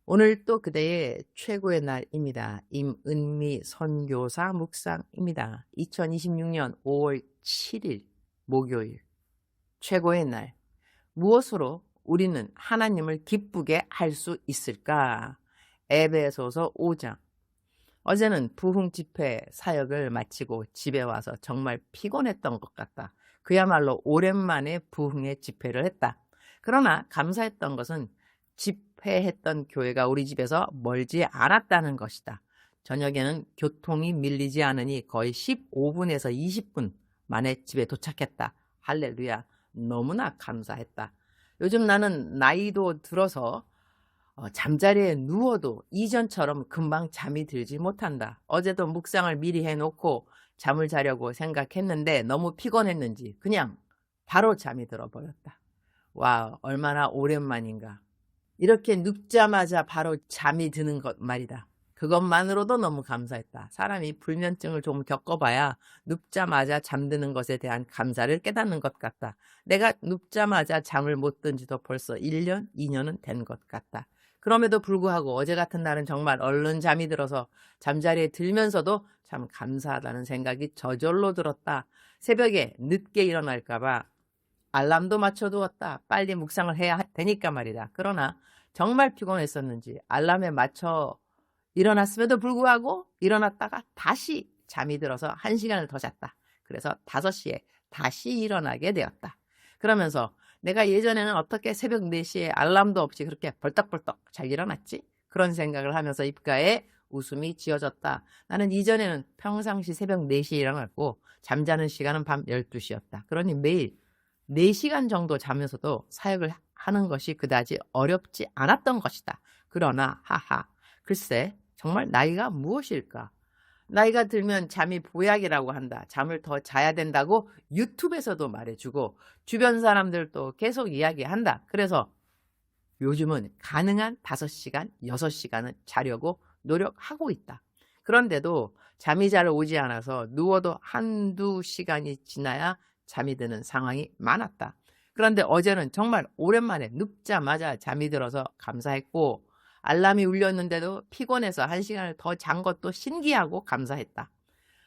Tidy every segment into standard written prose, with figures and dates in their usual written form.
오늘 또 그대의 최고의 날입니다. 임은미 선교사 묵상입니다. 2026년 5월 7일 목요일 최고의 날. 무엇으로 우리는 하나님을 기쁘게 할 수 있을까? 에베소서 5장. 어제는 부흥 집회 사역을 마치고 집에 와서 정말 피곤했던 것 같다. 그야말로 오랜만에 부흥의 집회를 했다. 그러나 감사했던 것은 집회했던 교회가 우리 집에서 멀지 않았다는 것이다. 저녁에는 교통이 밀리지 않으니 거의 15분에서 20분 만에 집에 도착했다. 할렐루야. 너무나 감사했다. 요즘 나는 나이도 들어서 잠자리에 누워도 이전처럼 금방 잠이 들지 못한다. 어제도 묵상을 미리 해놓고 잠을 자려고 생각했는데 너무 피곤했는지 그냥 바로 잠이 들어버렸다. 와, 얼마나 오랜만인가. 이렇게 눕자마자 바로 잠이 드는 것 말이다. 그것만으로도 너무 감사했다. 사람이 불면증을 좀 겪어봐야 눕자마자 잠드는 것에 대한 감사를 깨닫는 것 같다. 내가 눕자마자 잠을 못 든 지도 벌써 1년, 2년은 된 것 같다. 그럼에도 불구하고 어제 같은 날은 정말 얼른 잠이 들어서 잠자리에 들면서도 참 감사하다는 생각이 저절로 들었다. 새벽에 늦게 일어날까봐 알람도 맞춰두었다. 빨리 묵상을 해야 되니까 말이다. 그러나 정말 피곤했었는지 알람에 맞춰 일어났음에도 불구하고 일어났다가 다시 잠이 들어서 1시간을 더 잤다. 그래서 5시에 다시 일어나게 되었다. 그러면서 내가 예전에는 어떻게 새벽 4시에 알람도 없이 그렇게 벌떡벌떡 잘 일어났지? 그런 생각을 하면서 입가에 웃음이 지어졌다. 나는 이전에는 평상시 새벽 4시에 일어났고 잠자는 시간은 밤 12시였다. 그러니 매일 4시간 정도 자면서도 사역을 하는 것이 그다지 어렵지 않았던 것이다. 그러나 하하, 글쎄 정말 나이가 무엇일까? 나이가 들면 잠이 보약이라고 한다. 잠을 더 자야 된다고 유튜브에서도 말해주고 주변 사람들도 계속 이야기한다. 그래서 요즘은 가능한 5시간, 6시간은 자려고 노력하고 있다. 그런데도 잠이 잘 오지 않아서 누워도 1~2시간이 지나야 잠이 드는 상황이 많았다. 그런데 어제는 정말 오랜만에 눕자마자 잠이 들어서 감사했고 알람이 울렸는데도 피곤해서 1시간을 더 잔 것도 신기하고 감사했다.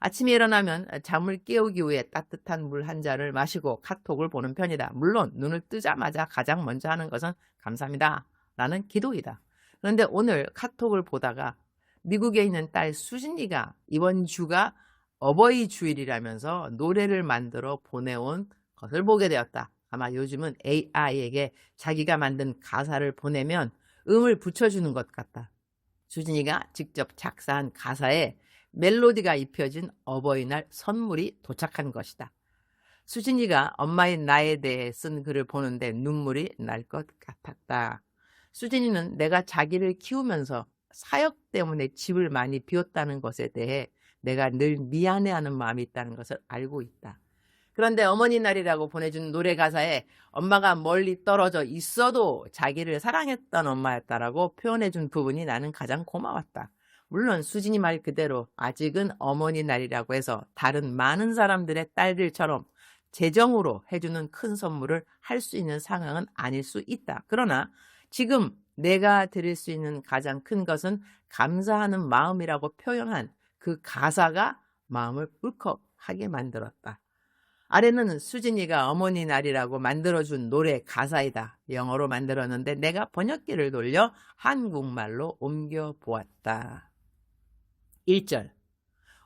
아침에 일어나면 잠을 깨우기 위해 따뜻한 물 한 잔을 마시고 카톡을 보는 편이다. 물론 눈을 뜨자마자 가장 먼저 하는 것은 감사합니다 라는 기도이다. 그런데 오늘 카톡을 보다가 미국에 있는 딸 수진이가 이번 주가 어버이 주일이라면서 노래를 만들어 보내온 것을 보게 되었다. 아마 요즘은 AI에게 자기가 만든 가사를 보내면 음을 붙여주는 것 같다. 수진이가 직접 작사한 가사에 멜로디가 입혀진 어버이날 선물이 도착한 것이다. 수진이가 엄마인 나에 대해 쓴 글을 보는데 눈물이 날 것 같았다. 수진이는 내가 자기를 키우면서 사역 때문에 집을 많이 비웠다는 것에 대해 내가 늘 미안해하는 마음이 있다는 것을 알고 있다. 그런데 어머니날이라고 보내준 노래 가사에 엄마가 멀리 떨어져 있어도 자기를 사랑했던 엄마였다라고 표현해준 부분이 나는 가장 고마웠다. 물론 수진이 말 그대로 아직은 어머니날이라고 해서 다른 많은 사람들의 딸들처럼 재정으로 해주는 큰 선물을 할 수 있는 상황은 아닐 수 있다. 그러나 지금 내가 드릴 수 있는 가장 큰 것은 감사하는 마음이라고 표현한 그 가사가 마음을 울컥하게 만들었다. 아래는 수진이가 어머니날이라고 만들어준 노래 가사이다. 영어로 만들었는데 내가 번역기를 돌려 한국말로 옮겨보았다. 1절.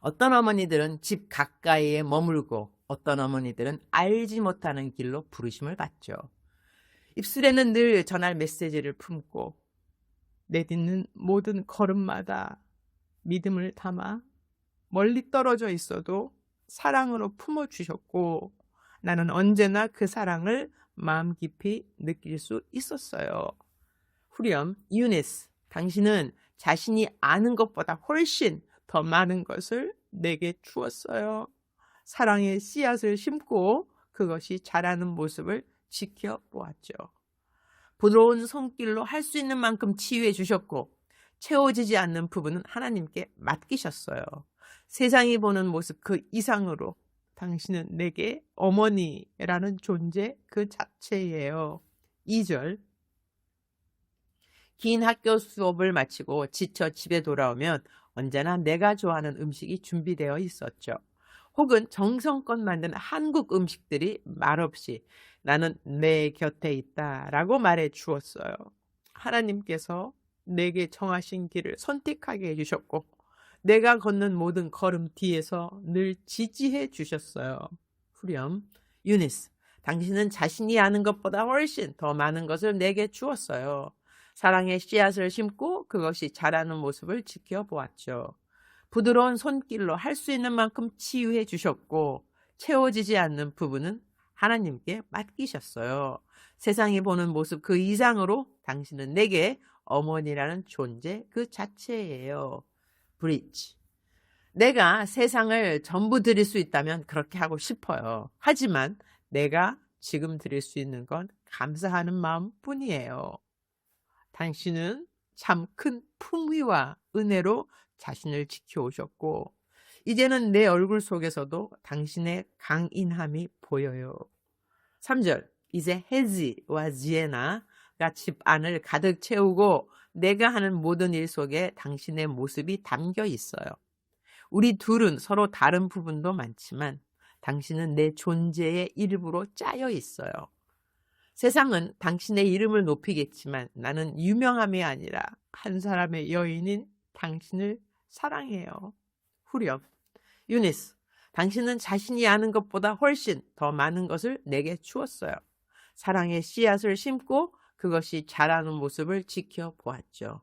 어떤 어머니들은 집 가까이에 머물고 어떤 어머니들은 알지 못하는 길로 부르심을 받죠. 입술에는 늘 전할 메시지를 품고 내딛는 모든 걸음마다 믿음을 담아 멀리 떨어져 있어도 사랑으로 품어주셨고 나는 언제나 그 사랑을 마음 깊이 느낄 수 있었어요. 후렴, 유니스, 당신은 자신이 아는 것보다 훨씬 더 많은 것을 내게 주었어요. 사랑의 씨앗을 심고 그것이 자라는 모습을 지켜보았죠. 부드러운 손길로 할 수 있는 만큼 치유해 주셨고 채워지지 않는 부분은 하나님께 맡기셨어요. 세상이 보는 모습 그 이상으로 당신은 내게 어머니라는 존재 그 자체예요. 2절. 긴 학교 수업을 마치고 지쳐 집에 돌아오면 언제나 내가 좋아하는 음식이 준비되어 있었죠. 혹은 정성껏 만든 한국 음식들이 말없이 나는 내 곁에 있다라고 말해 주었어요. 하나님께서 내게 정하신 길을 선택하게 해주셨고 내가 걷는 모든 걸음 뒤에서 늘 지지해 주셨어요. 후렴. 유니스, 당신은 자신이 아는 것보다 훨씬 더 많은 것을 내게 주었어요. 사랑의 씨앗을 심고 그것이 자라는 모습을 지켜보았죠. 부드러운 손길로 할 수 있는 만큼 치유해 주셨고 채워지지 않는 부분은 하나님께 맡기셨어요. 세상이 보는 모습 그 이상으로 당신은 내게 어머니라는 존재 그 자체예요. 브릿지. 내가 세상을 전부 드릴 수 있다면 그렇게 하고 싶어요. 하지만 내가 지금 드릴 수 있는 건 감사하는 마음뿐이에요. 당신은 참 큰 품위와 은혜로 자신을 지켜오셨고 이제는 내 얼굴 속에서도 당신의 강인함이 보여요. 3절. 이제 헤지와 지에나가 집 안을 가득 채우고 내가 하는 모든 일 속에 당신의 모습이 담겨 있어요. 우리 둘은 서로 다른 부분도 많지만 당신은 내 존재의 일부로 짜여 있어요. 세상은 당신의 이름을 높이겠지만 나는 유명함이 아니라 한 사람의 여인인 당신을 사랑해요. 후렴. 유니스, 당신은 자신이 아는 것보다 훨씬 더 많은 것을 내게 주었어요. 사랑의 씨앗을 심고 그것이 자라는 모습을 지켜보았죠.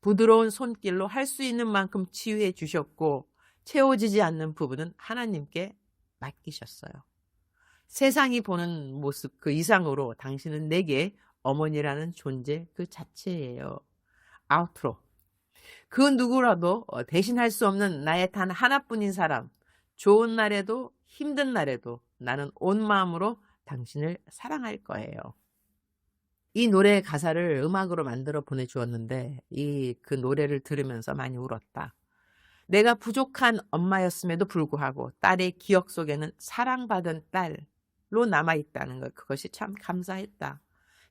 부드러운 손길로 할 수 있는 만큼 치유해 주셨고 채워지지 않는 부분은 하나님께 맡기셨어요. 세상이 보는 모습 그 이상으로 당신은 내게 어머니라는 존재 그 자체예요. 아우트로. 그 누구라도 대신할 수 없는 나의 단 하나뿐인 사람. 좋은 날에도 힘든 날에도 나는 온 마음으로 당신을 사랑할 거예요. 이 노래의 가사를 음악으로 만들어 보내주었는데 그 노래를 들으면서 많이 울었다. 내가 부족한 엄마였음에도 불구하고 딸의 기억 속에는 사랑받은 딸로 남아있다는 것, 그것이 참 감사했다.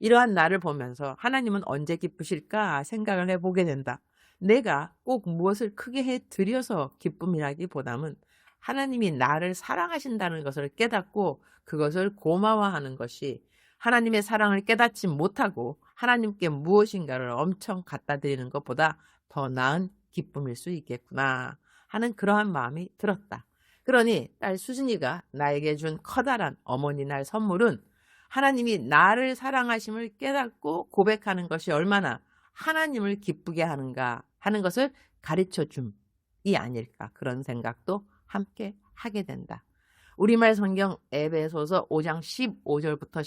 이러한 나를 보면서 하나님은 언제 기쁘실까 생각을 해보게 된다. 내가 꼭 무엇을 크게 해드려서 기쁨이라기보다는 하나님이 나를 사랑하신다는 것을 깨닫고 그것을 고마워하는 것이 하나님의 사랑을 깨닫지 못하고 하나님께 무엇인가를 엄청 갖다 드리는 것보다 더 나은 기쁨일 수 있겠구나 하는 그러한 마음이 들었다. 그러니 딸 수진이가 나에게 준 커다란 어머니 날 선물은 하나님이 나를 사랑하심을 깨닫고 고백하는 것이 얼마나 하나님을 기쁘게 하는가 하는 것을 가르쳐 줌이 아닐까, 그런 생각도 함께 하게 된다. 우리말 성경 에베소서 5장 15절부터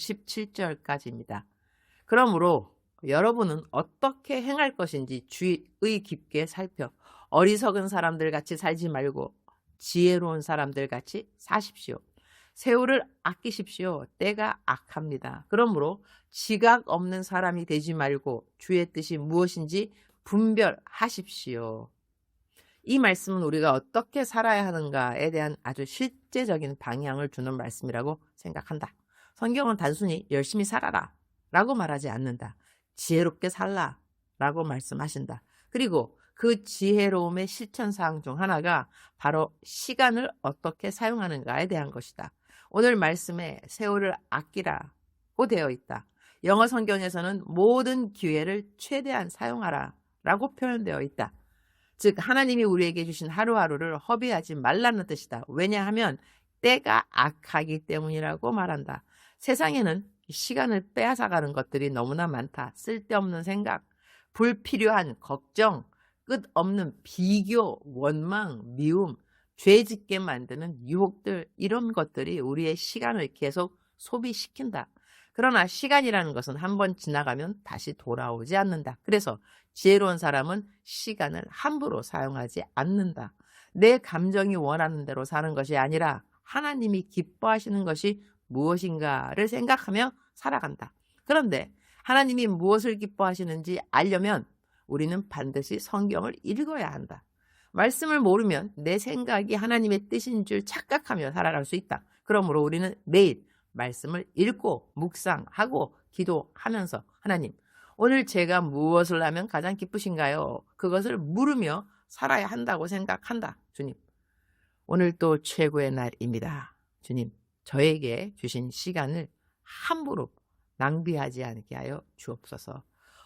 17절까지입니다. 그러므로 여러분은 어떻게 행할 것인지 주의 깊게 살펴 어리석은 사람들 같이 살지 말고 지혜로운 사람들 같이 사십시오. 세월을 아끼십시오. 때가 악합니다. 그러므로 지각 없는 사람이 되지 말고 주의 뜻이 무엇인지 분별하십시오. 이 말씀은 우리가 어떻게 살아야 하는가에 대한 아주 실제적인 방향을 주는 말씀이라고 생각한다. 성경은 단순히 열심히 살아라 라고 말하지 않는다. 지혜롭게 살라 라고 말씀하신다. 그리고 그 지혜로움의 실천사항 중 하나가 바로 시간을 어떻게 사용하는가에 대한 것이다. 오늘 말씀에 세월을 아끼라고 되어 있다. 영어 성경에서는 모든 기회를 최대한 사용하라 라고 표현되어 있다. 즉 하나님이 우리에게 주신 하루하루를 허비하지 말라는 뜻이다. 왜냐하면 때가 악하기 때문이라고 말한다. 세상에는 시간을 빼앗아가는 것들이 너무나 많다. 쓸데없는 생각, 불필요한 걱정, 끝없는 비교, 원망, 미움, 죄짓게 만드는 유혹들, 이런 것들이 우리의 시간을 계속 소비시킨다. 그러나 시간이라는 것은 한번 지나가면 다시 돌아오지 않는다. 그래서 지혜로운 사람은 시간을 함부로 사용하지 않는다. 내 감정이 원하는 대로 사는 것이 아니라 하나님이 기뻐하시는 것이 무엇인가를 생각하며 살아간다. 그런데 하나님이 무엇을 기뻐하시는지 알려면 우리는 반드시 성경을 읽어야 한다. 말씀을 모르면 내 생각이 하나님의 뜻인 줄 착각하며 살아갈 수 있다. 그러므로 우리는 매일 말씀을 읽고 묵상하고 기도하면서 하나님, 오늘 제가 무엇을 하면 가장 기쁘신가요? 그것을 물으며 살아야 한다고 생각한다. 주님, 오늘 또 최고의 날입니다. 주님, 저에게 주신 시간을 함부로 낭비하지 않게 하여 주옵소서.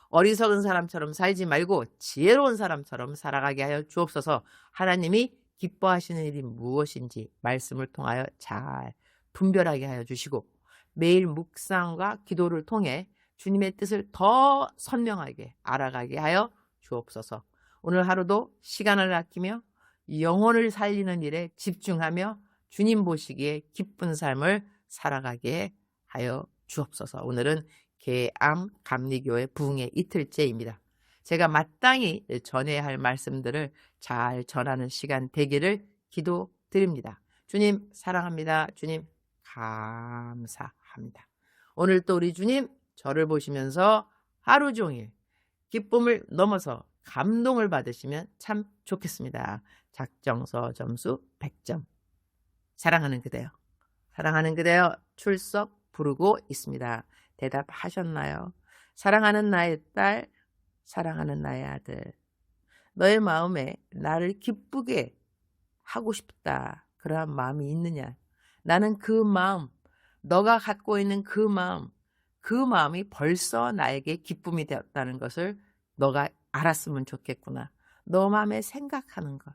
어리석은 사람처럼 살지 말고 지혜로운 사람처럼 살아가게 하여 주옵소서. 하나님이 기뻐하시는 일이 무엇인지 말씀을 통하여 잘 분별하게 하여 주시고, 매일 묵상과 기도를 통해 주님의 뜻을 더 선명하게 알아가게 하여 주옵소서. 오늘 하루도 시간을 아끼며 영혼을 살리는 일에 집중하며 주님 보시기에 기쁜 삶을 살아가게 하여 주옵소서. 오늘은 계암 감리교회 부흥의 이틀째입니다. 제가 마땅히 전해야 할 말씀들을 잘 전하는 시간 되기를 기도드립니다. 주님 사랑합니다. 주님 감사합니다. 오늘 또 우리 주님 저를 보시면서 하루 종일 기쁨을 넘어서 감동을 받으시면 참 좋겠습니다. 작정서 점수 100점. 사랑하는 그대여, 사랑하는 그대여 출석 부르고 있습니다. 대답하셨나요? 사랑하는 나의 딸, 사랑하는 나의 아들, 너의 마음에 나를 기쁘게 하고 싶다, 그러한 마음이 있느냐? 나는 그 마음, 너가 갖고 있는 그 마음이 벌써 나에게 기쁨이 되었다는 것을 너가 알았으면 좋겠구나. 너 마음에 생각하는 것,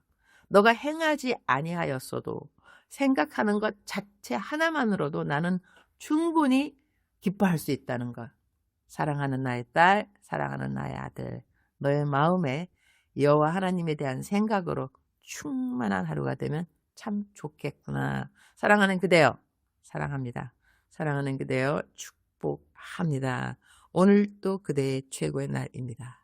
너가 행하지 아니하였어도 생각하는 것 자체 하나만으로도 나는 충분히 기뻐할 수 있다는 것. 사랑하는 나의 딸, 사랑하는 나의 아들, 너의 마음에 여호와 하나님에 대한 생각으로 충만한 하루가 되면 참 좋겠구나. 사랑하는 그대여, 사랑합니다. 사랑하는 그대여 축복합니다. 오늘도 그대의 최고의 날입니다.